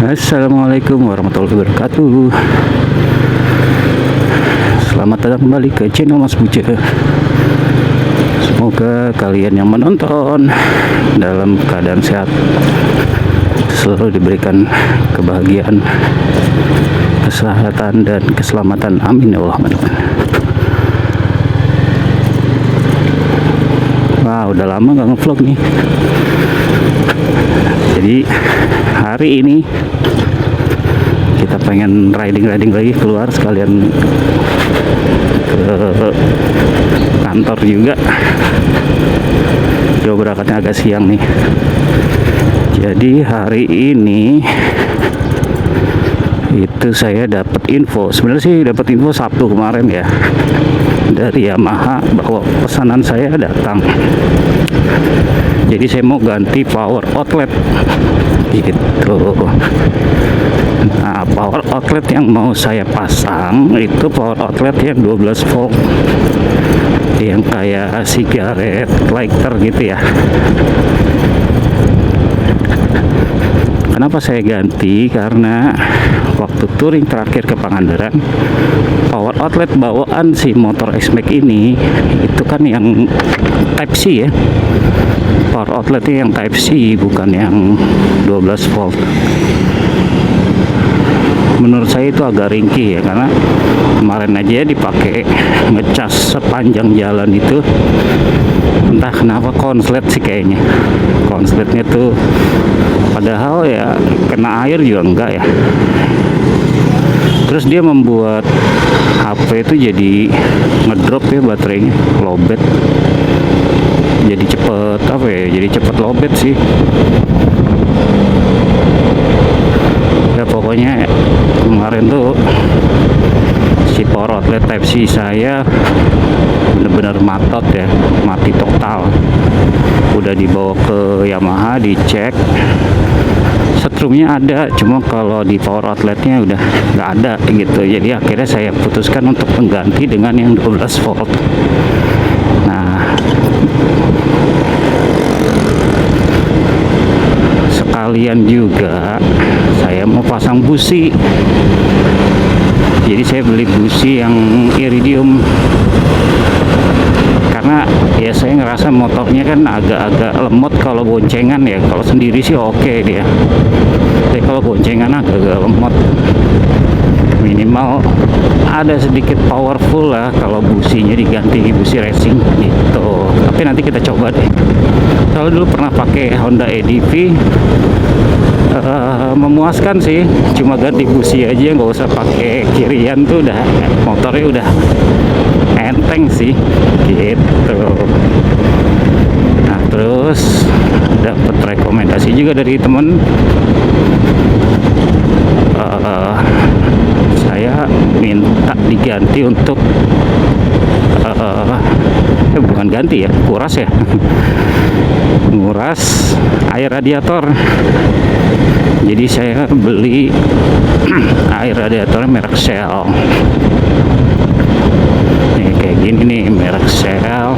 Assalamualaikum warahmatullahi wabarakatuh. Selamat datang kembali ke channel Mas Buce. Semoga kalian yang menonton dalam keadaan sehat, selalu diberikan kebahagiaan, kesehatan, dan keselamatan. Amin ya Allah. Wah, udah lama gak ngevlog nih. Jadi hari ini kita pengen riding lagi, keluar sekalian ke kantor juga. Coba berangkatnya agak siang nih. Jadi hari ini itu saya dapat info, sebenarnya sih dapat info Sabtu kemarin ya, dari Yamaha bahwa pesanan saya datang. Jadi saya mau ganti power outlet gitu. Nah, power outlet yang mau saya pasang itu power outlet yang 12 volt, yang kayak cigarette lighter gitu ya. Kenapa saya ganti? Karena waktu touring terakhir ke Pangandaran, power outlet bawaan si motor X-Max ini itu kan yang Type C ya. Power outletnya yang Type C, bukan yang 12 volt. Menurut saya itu agak ringkih ya, karena kemarin aja dipakai ngecas sepanjang jalan itu, entah kenapa konslet sih kayaknya. Konsletnya tuh padahal ya kena air juga enggak ya. Terus dia membuat HP itu jadi ngedrop ya baterainya, lowbat. Jadi cepet apa ya? Jadi cepet lowbat sih. Ya pokoknya kemarin tuh si power outlet Type C saya bener-bener matot ya, mati total. Udah dibawa ke Yamaha, dicek, setrumnya ada, cuma kalau di power outletnya udah nggak ada gitu. Jadi akhirnya saya putuskan untuk mengganti dengan yang 12 volt. Nah, sekalian juga saya mau pasang busi. Jadi saya beli busi yang iridium, karena ya saya ngerasa motornya kan agak-agak lemot kalau boncengan ya. Kalau sendiri sih oke dia, tapi kalau boncengan agak-agak lemot. Minimal ada sedikit powerful lah kalau businya diganti busi racing gitu. Tapi nanti kita coba deh. Kalau dulu pernah pakai Honda EDV, memuaskan sih, cuma ganti busi aja, nggak usah pakai kirian tuh udah motornya udah enteng sih gitu. Nah, terus dapat rekomendasi juga dari temen, saya minta diganti untuk bukan ganti ya, kuras ya. Nguras air radiator. Jadi saya beli air radiatornya merek Shell. Nih kayak gini nih, merek Shell.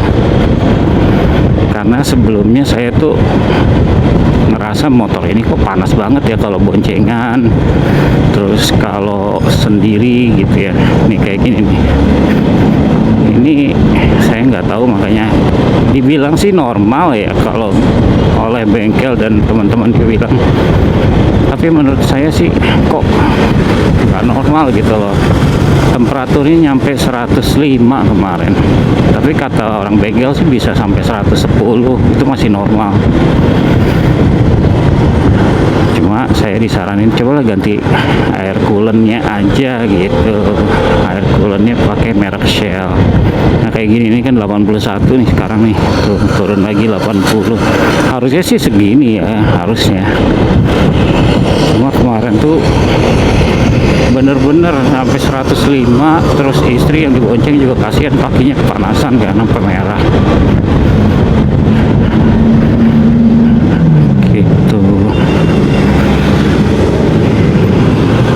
Karena sebelumnya saya tuh ngerasa motor ini kok panas banget ya kalau boncengan, terus kalau sendiri gitu ya. Nih kayak gini nih. Ini saya nggak tahu, makanya dibilang sih normal ya kalau oleh bengkel dan teman-teman dia bilang. Tapi menurut saya sih kok nggak normal gitu loh. Temperaturnya nyampe 105 kemarin, tapi kata orang bengkel sih bisa sampai 110, itu masih normal. Cuma saya disaranin cobalah ganti air coolant-nya aja gitu. Air coolant-nya pakai merek Shell. Nah kayak gini, ini kan 81 nih sekarang nih, tuh turun lagi 80. Harusnya sih segini ya, harusnya. Cuma kemarin tuh bener-bener sampai 105. Terus istri yang dibonceng juga kasihan, kakinya kepanasan kan, sampai merah gitu.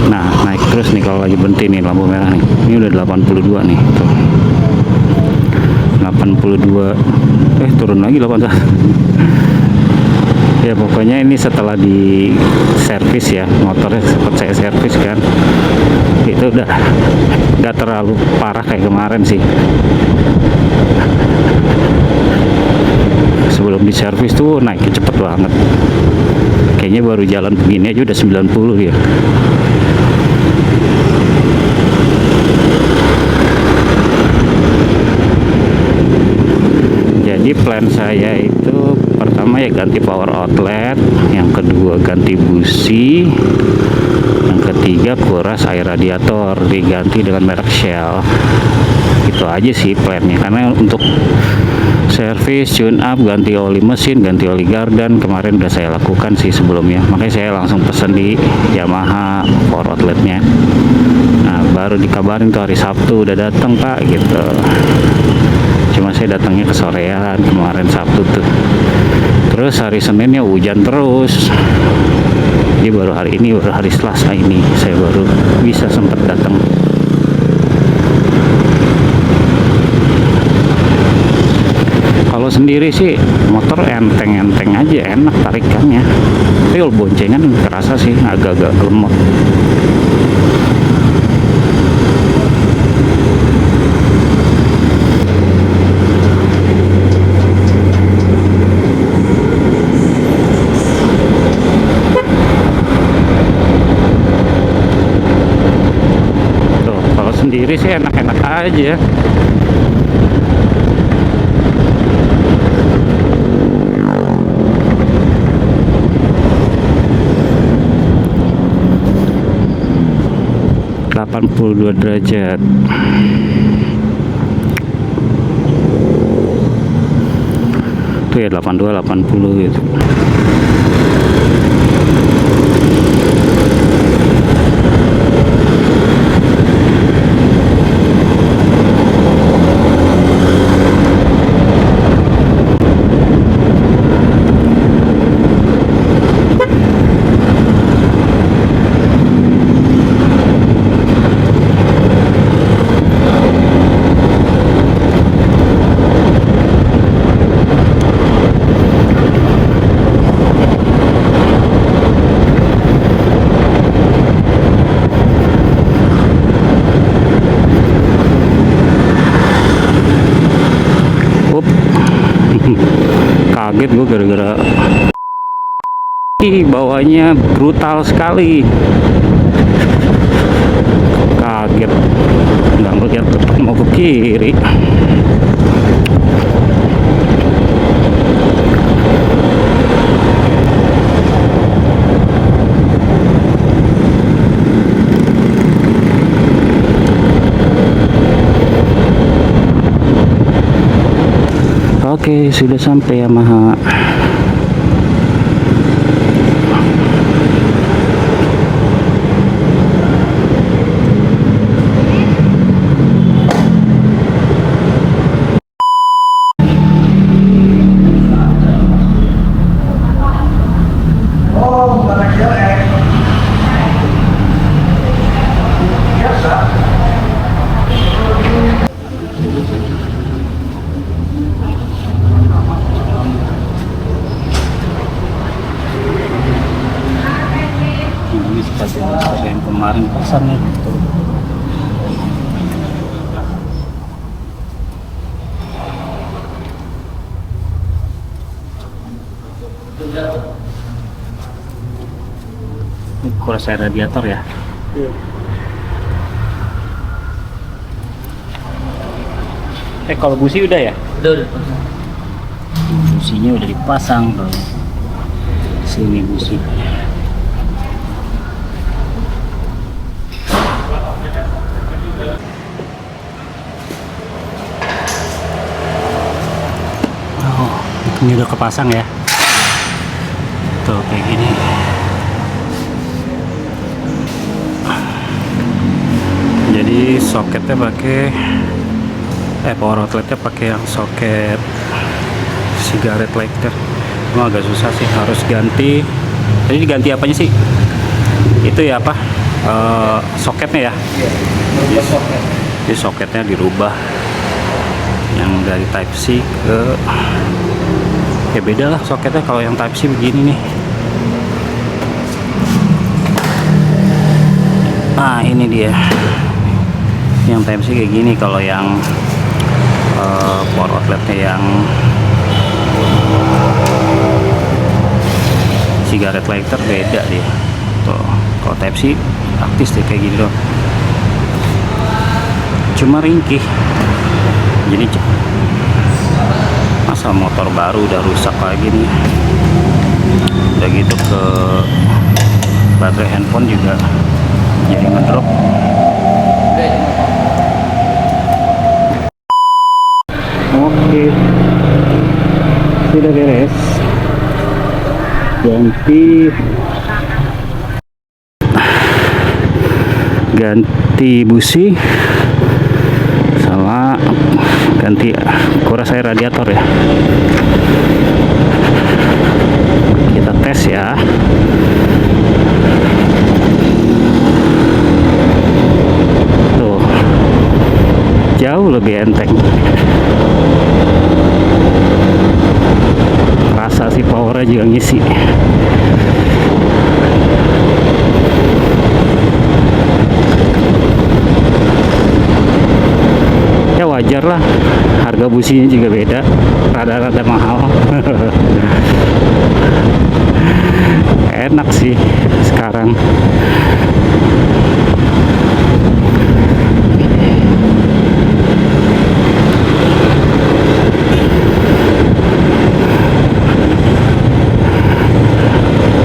Nah naik terus nih kalau lagi berhenti nih lampu merah nih. Ini udah 82 nih tuh. 82 turun lagi 81. Ya pokoknya ini setelah di servis ya, motornya sempat saya servis kan, itu udah nggak terlalu parah kayak kemarin sih. Sebelum di servis tuh naiknya cepet banget, kayaknya baru jalan begini aja udah 90 ya. Jadi plan saya itu pertama ya ganti power outlet, yang kedua ganti busi, yang ketiga kuras air radiator diganti dengan merek Shell. Itu aja sih plannya, karena untuk servis, tune up, ganti oli mesin, ganti oli gardan kemarin udah saya lakukan sih sebelumnya, makanya saya langsung pesen di Yamaha power outletnya. Nah baru dikabarin tuh hari Sabtu udah datang Pak gitu. Cuma saya datangnya ke sorean kemarin Sabtu tuh. Terus hari Seninnya hujan terus. Jadi baru hari ini, baru hari Selasa ini saya baru bisa sempat datang. Kalau sendiri sih motor enteng-enteng aja, enak tarikannya. Tapi kalau boncengan kerasa sih agak-agak lemot. Sendiri sih enak-enak aja. ...82 derajat. Itu ya 82 80 gitu. Kaget gue gara-gara bawahnya brutal sekali. Kaget nggak ngeliat depan mau ke kiri. Oke, sudah sampai Yamaha. Ini seperti yang kemarin pesannya gitu. Ini kuras air radiator ya. Kalau busi udah ya? Udah. Businya udah dipasang tuh. Sini busi. Oh, ini udah kepasang ya. Tuh kayak gini. Jadi soketnya pakai power outletnya pakai yang soket cigarette lighter. Emang agak susah sih, harus ganti. Jadi diganti apanya sih? Itu ya apa? Soketnya ya? Iya, soket. Jadi soketnya dirubah yang dari Type C ke Ya beda lah soketnya kalau yang Type C begini nih. Nah ini dia, yang Type C kayak gini. Kalau yang power outletnya yang cigarette lighter beda dia tuh. Kalau Type C praktis deh kayak gini loh, cuma ringkih. Jadi masa motor baru udah rusak lagi nih. Udah gitu ke baterai handphone juga jadi ngedrop. Oke, sudah beres. Ganti busi sama ganti kuras air radiator ya. Kita tes ya. Tuh, jauh lebih enteng. Rasa si powernya juga ngisi. Ya wajar lah, harga businya juga beda, rada-rada mahal. Enak sih sekarang.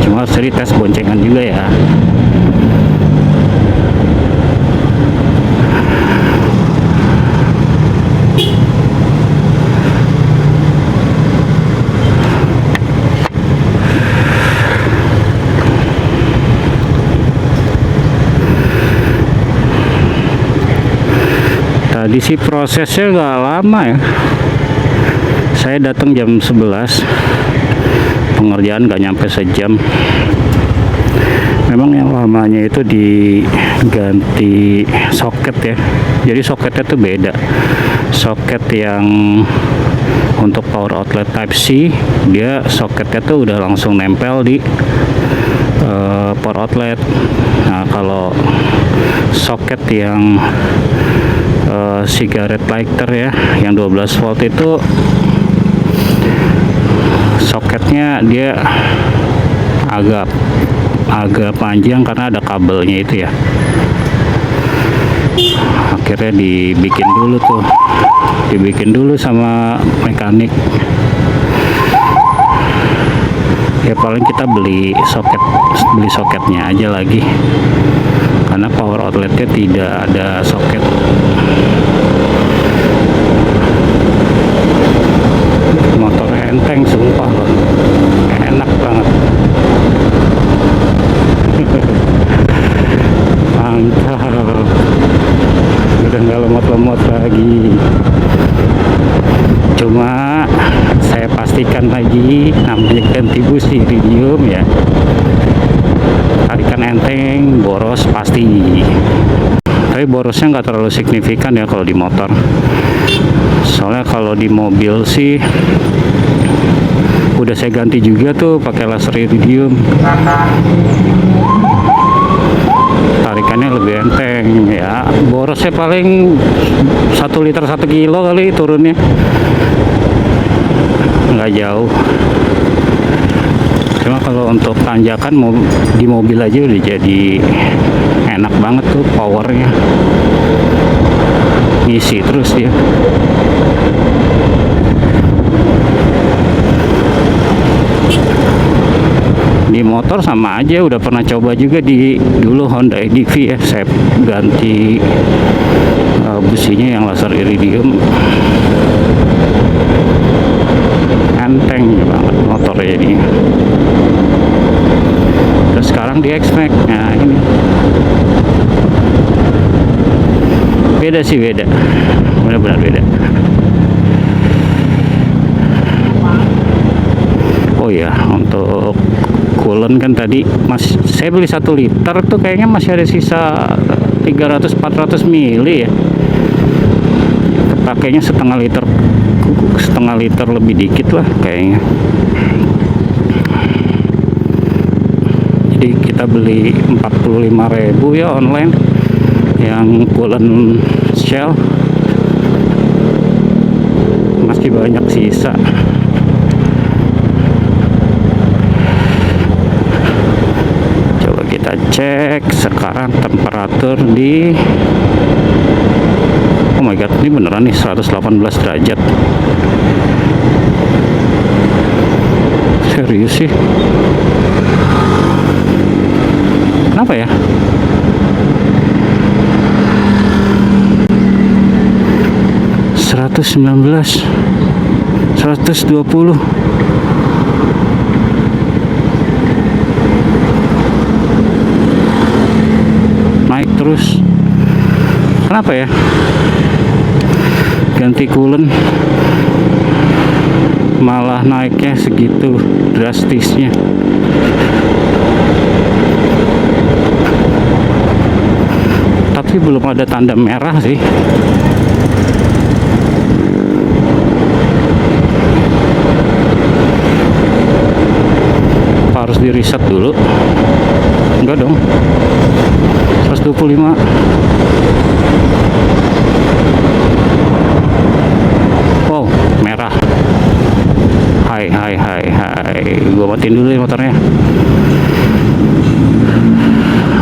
Cuma harus tes boncengan juga ya. Tadi sih prosesnya nggak lama ya. Saya datang jam 11, pengerjaan nggak nyampe sejam. Memang yang lamanya itu diganti soket ya. Jadi soketnya tuh beda. Soket yang untuk power outlet Type C, dia soketnya tuh udah langsung nempel di power outlet. Nah kalau soket yang cigarette lighter ya, yang 12 volt itu soketnya dia agak panjang karena ada kabelnya itu ya. Akhirnya dibikin dulu sama mekanik. Ya paling kita beli soketnya aja lagi, karena power outletnya tidak ada soket. Motornya enteng sumpah loh, enak banget. Mantap, udah nggak lemot-lemot lagi. Cuma saya pastikan lagi, namanya ganti busi iridium ya, tarikan enteng, boros pasti. Tapi borosnya nggak terlalu signifikan ya kalau di motor. Soalnya kalau di mobil sih udah saya ganti juga tuh pakai laser iridium. Tarikannya lebih enteng ya. Borosnya paling 1 liter 1 kilo kali turunnya. Nggak jauh. Cuma kalau untuk tanjakan di mobil aja udah jadi enak banget tuh powernya, ngisi terus dia. Di motor sama aja, udah pernah coba juga dulu Honda EDV ya, saya ganti businya yang laser iridium, enteng banget motornya ini. Terus sekarang di X-Max, nah ini beda sih, beda, benar-benar beda. Oh ya, untuk coolant kan tadi saya beli 1 liter tuh kayaknya masih ada sisa 300-400 mili ya. Pakainya setengah liter setengah liter lebih dikit lah kayaknya. Jadi kita beli 45.000 ya online yang coolant Shell, masih banyak sisa. Coba kita cek sekarang temperatur di, oh my god, ini beneran nih 118 derajat. Serius sih? Kenapa ya? Seratus 120. Naik terus. Kenapa ya? Ganti coolant malah naiknya segitu drastisnya. Tapi belum ada tanda merah sih. Apa harus di reset dulu? Enggak dong. 125. Wow, merah. Hai. Gua matiin dulu ya motornya.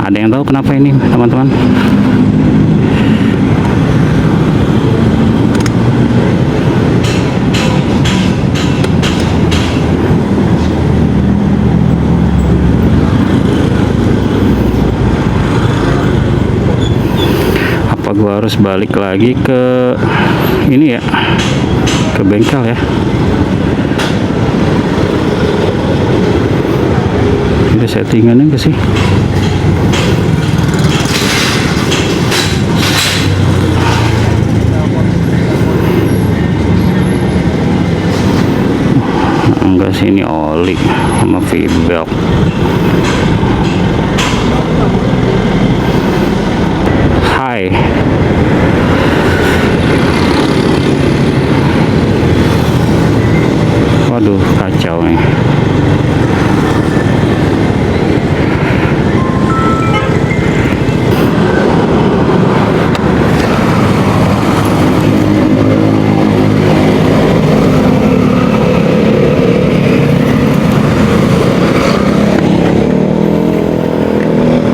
Ada yang tahu kenapa ini, teman-teman? Apa gua harus balik lagi ke ini ya, ke bengkel ya? Ada settingannya nggak sih? Enggak sih, ini oli sama V-belt. Hai. Waduh, kacau nih.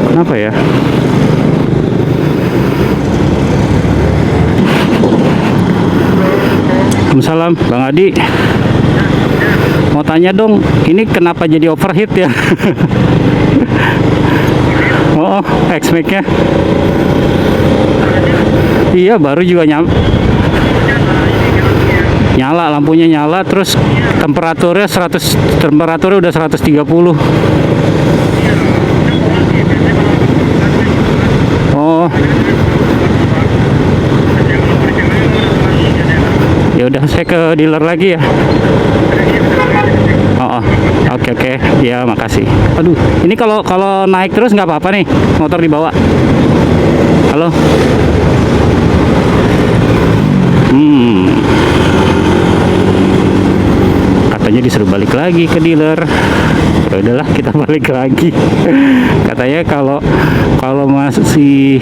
Kenapa ya? Waalaikumsalam, Bang Adi. Mau tanya dong, ini kenapa jadi overheat ya? Oh, X-Max-nya. Iya, baru juga nyala, lampunya nyala, terus temperaturnya udah 130. Oh. Ya udah, saya ke dealer lagi ya. Oh, oke. Ya, makasih. Aduh, ini kalau naik terus nggak apa-apa nih, motor dibawa. Halo. Katanya disuruh balik lagi ke dealer. Ya udahlah, kita balik lagi. Katanya kalau masih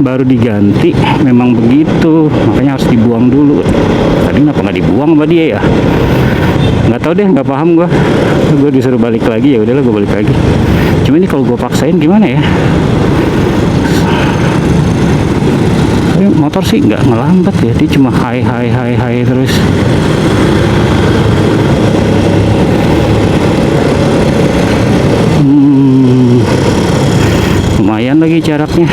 baru diganti memang begitu, makanya harus dibuang dulu. Tadi kenapa nggak dibuang sama dia ya? Nggak tahu deh, nggak paham gue disuruh balik lagi. Ya udahlah, gue balik lagi. Cuma ini kalau gue paksain gimana ya? Tapi motor sih nggak ngelambat ya, dia cuma high terus. Lumayan lagi jaraknya.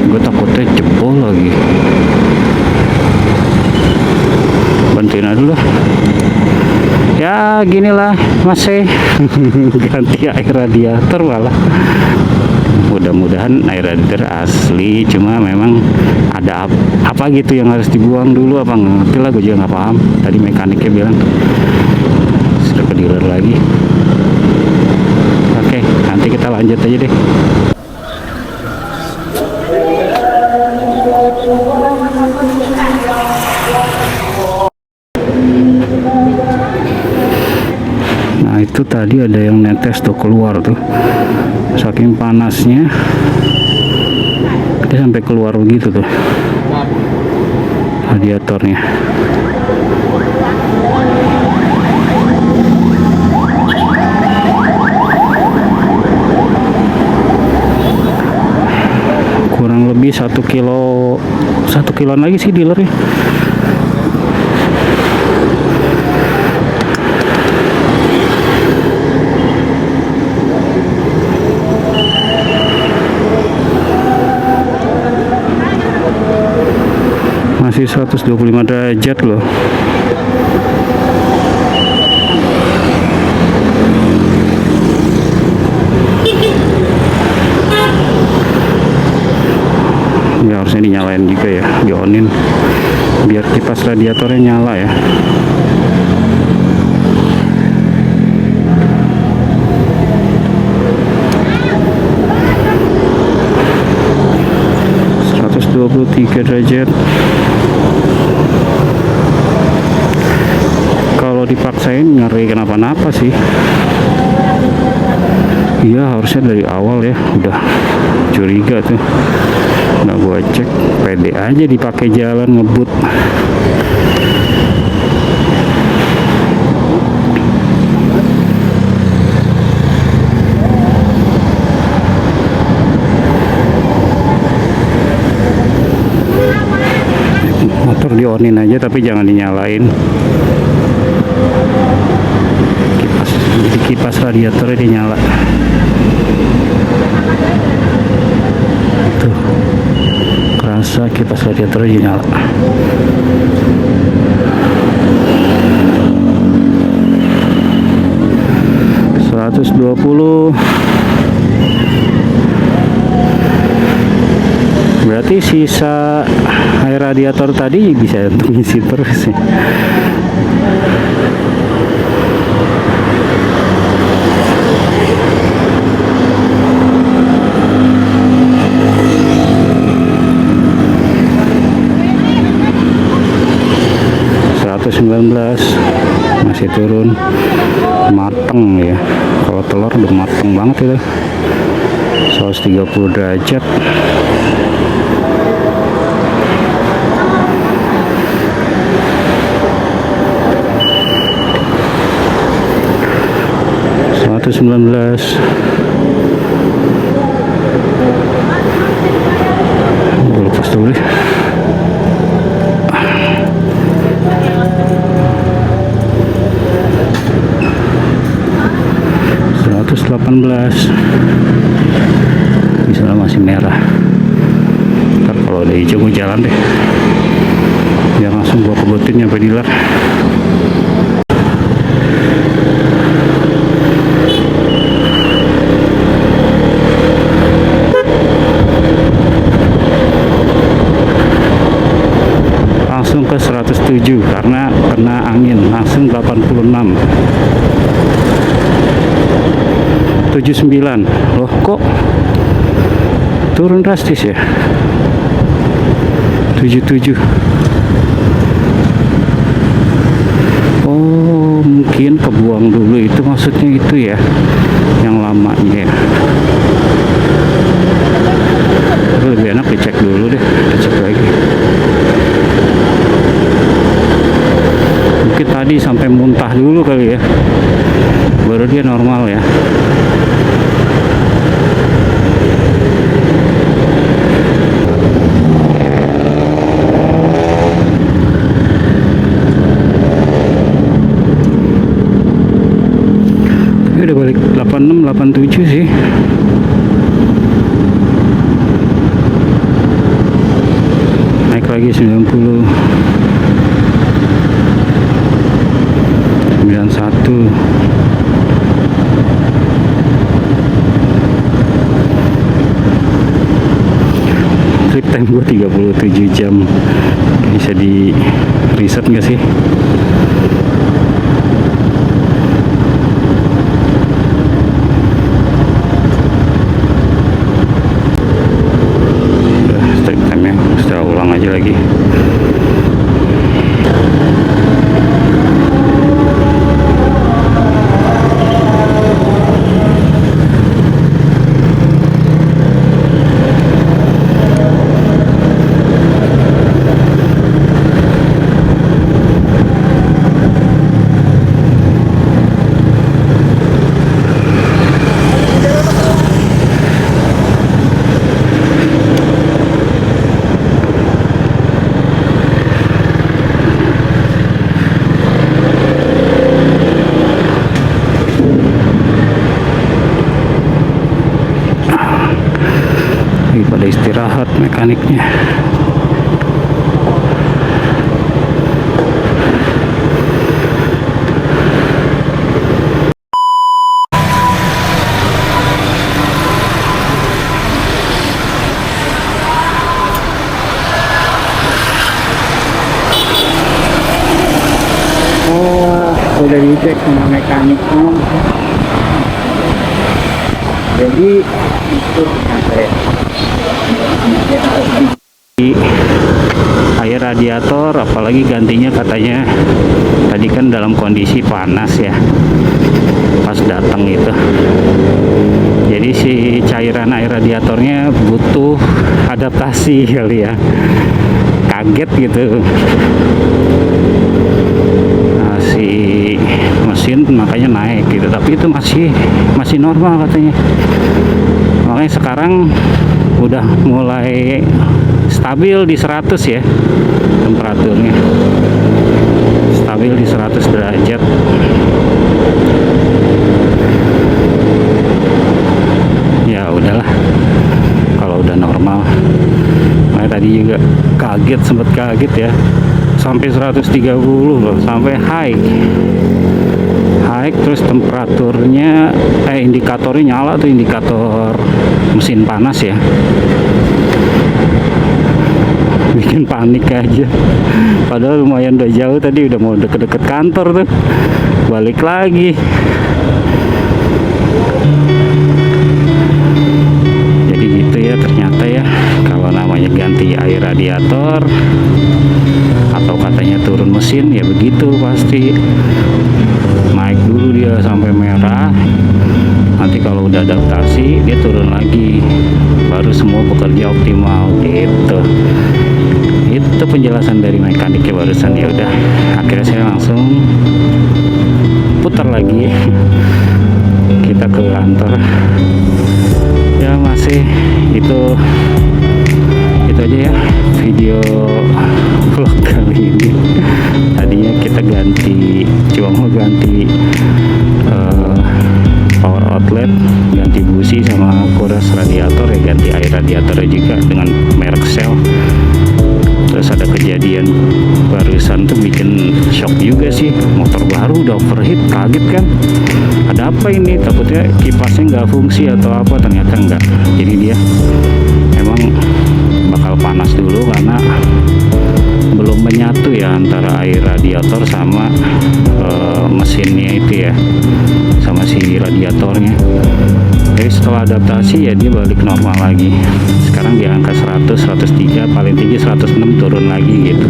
Gue takutnya jebol lagi. Bantuin aja dulu lah. Ya ginilah masih ganti air radiator malah. Mudah-mudahan air radiator asli, cuma memang ada apa gitu yang harus dibuang dulu, apa ngerti lah, gue juga nggak paham. Tadi mekaniknya bilang dealer lagi. Oke, nanti kita lanjut aja deh. Nah itu tadi ada yang netes tuh keluar tuh, saking panasnya dia sampai keluar begitu tuh radiatornya. Kurang lebih 1 kiloan lagi sih dealernya. Masih 125 derajat loh. Ya harusnya dinyalain juga ya, dionin biar kipas radiatornya nyala ya. derajat. Kalau dipaksain ngeri kenapa-napa sih. Iya harusnya dari awal ya, udah curiga tuh. Nah gua cek, pede aja dipakai jalan ngebut. Motor dionin aja tapi jangan dinyalain. Jadi kipas radiatornya dinyala. Tuh, kerasa kipas radiatornya dinyala. $120. Berarti sisa air radiator tadi bisa untuk ngisi terus ya. $119 masih turun, mateng ya. Kalau telur udah mateng banget itu. 130 derajat. $119. Gue lepas dulu deh. $118. Misalnya masih merah. Ntar kalau udah hijau gue jalan deh. Biar langsung gue kebutin nyampe dealer. Langsung ke 107 karena kena angin, langsung 86. 79. Loh kok turun drastis ya. 77. Oh mungkin kebuang dulu, itu maksudnya itu ya, yang lamanya ya. Tapi lebih enak dicek dulu deh, dicek lagi. Mungkin tadi sampai muntah dulu kali ya, baru dia normal ya. Ini udah balik 86, 87 sih. Naik lagi 90. 91. Trip time gue 37 jam. Bisa di reset nggak sih? lagi pada istirahat mekaniknya. Udah dicek sama mekaniknya, jadi itu Di air radiator, apalagi gantinya katanya tadi kan dalam kondisi panas ya pas datang itu, jadi si cairan air radiatornya butuh adaptasi kali ya, kaget gitu. Nah, si mesin makanya naik gitu, tapi itu masih normal katanya. Makanya sekarang udah mulai stabil di 100 ya temperaturnya, stabil di 100 derajat. Ya udahlah kalau udah normal. Makanya tadi juga sempat kaget ya, sampai 130 loh, sampai high terus temperaturnya indikatornya nyala tuh, indikator mesin panas ya, bikin panik aja. Padahal lumayan udah jauh tadi, udah mau deket-deket kantor tuh, balik lagi. Jadi gitu ya ternyata ya, kalau namanya ganti air radiator atau katanya turun mesin ya begitu pasti. Naik dulu dia sampai merah, nanti kalau udah adaptasi dia turun lagi, baru semua bekerja optimal gitu. Itu penjelasan dari mekaniknya barusan. Ya udah, akhirnya saya langsung putar lagi kita ke kantor. Ya masih itu aja ya video vlog kali ini. Tadinya kita cuma mau ganti power outlet, ganti busi sama kuras radiator ya, ganti air radiatornya juga dengan merek Shell. Terus ada kejadian barusan tuh bikin shock juga sih, motor baru udah overheat, kaget kan, ada apa ini, takutnya kipasnya nggak fungsi atau apa, ternyata enggak. Jadi dia emang bakal panas dulu karena belum menyatu ya antara air radiator sama mesinnya itu ya, sama si radiatornya. Jadi setelah adaptasi ya dia balik normal lagi. Sekarang di angka 100, 103, paling tinggi 106, turun lagi gitu.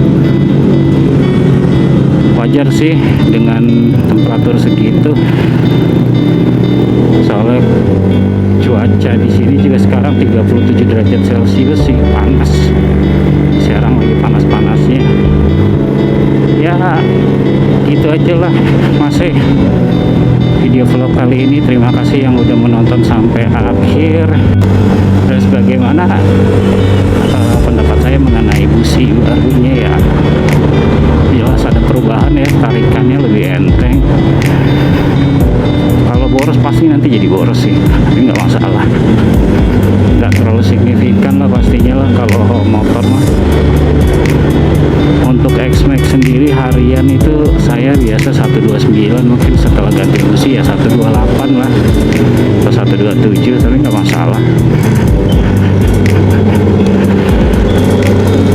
Wajar sih dengan temperatur segitu. Soalnya cuaca di sini juga sekarang 37 derajat Celcius sih, panas. Sekarang lagi panas-panasnya. Ya gitu aja lah masih video vlog kali ini. Terima kasih yang udah menonton sampai akhir. Terus bagaimana pendapat saya mengenai busi barunya ya, jelas ada perubahan ya, tarikannya lebih enteng. Kalau boros pasti nanti jadi boros sih, tapi nggak masalah, nggak terlalu signifikan lah pastinya lah kalau motor mah. Untuk X-Max sendiri harian itu saya biasa 129, mungkin setelah ganti busi ya 128 lah atau 127, tapi nggak masalah.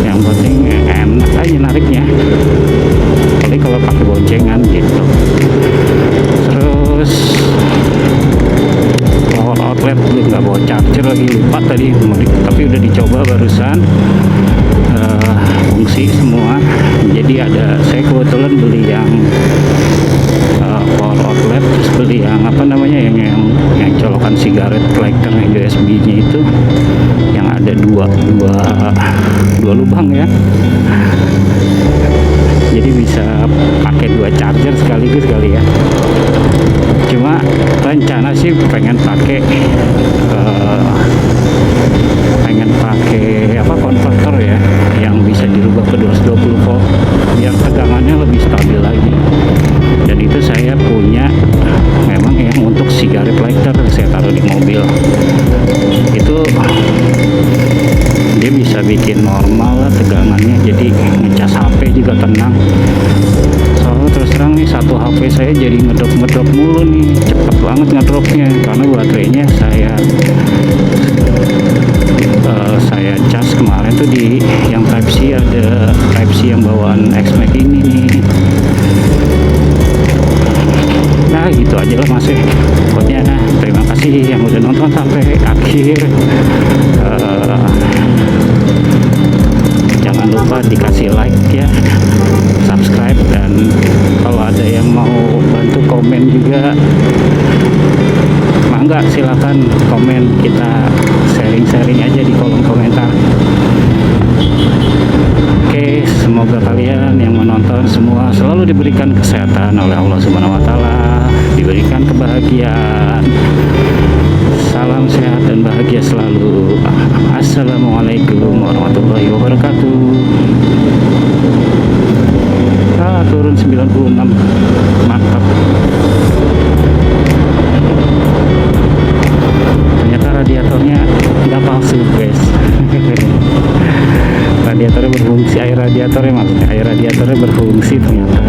Yang penting enak aja nariknya, apalagi kalau pakai boncengan gitu. Terus power outlet belum nggak bawa charger lagi, lupa tadi, tapi udah dicoba barusan, fungsi semua. Jadi saya kebetulan beli yang power outlet, terus beli yang apa namanya yang colokan sigaret collector USB nya itu, yang ada dua lubang ya, jadi bisa pakai 2 charger sekaligus kali ya. Cuma rencana sih pengen pakai konverter ya, yang bisa dirubah ke 220 volt biar tegangannya lebih stabil lagi. Dan itu saya punya memang yang untuk sigaret lighter, saya taruh di mobil. Itu bikin normal lah tegangannya, jadi ngecas HP juga tenang. Soalnya terus terang nih satu HP saya jadi ngedrop mulu nih, cepet banget ngedropnya karena baterainya saya cas kemarin tuh di yang Type C, ada Type C yang bawaan X-Max ini nih. Nah gitu aja lah Mas ya. Pokoknya terima kasih yang udah nonton sampai akhir. Jangan lupa dikasih like ya, subscribe, dan kalau ada yang mau bantu komen juga, mangga silakan komen, kita sharing aja di kolom komentar. Oke, semoga kalian yang menonton semua selalu diberikan kesehatan oleh Allah Subhanahu wa taala, diberikan kebahagiaan. Salam sehat dan bahagia selalu. Assalamualaikum warahmatullahi wabarakatuh. Turun 96. Mantap. Ternyata radiatornya nggak palsu guys. Radiatornya berfungsi, air radiatornya berfungsi ternyata.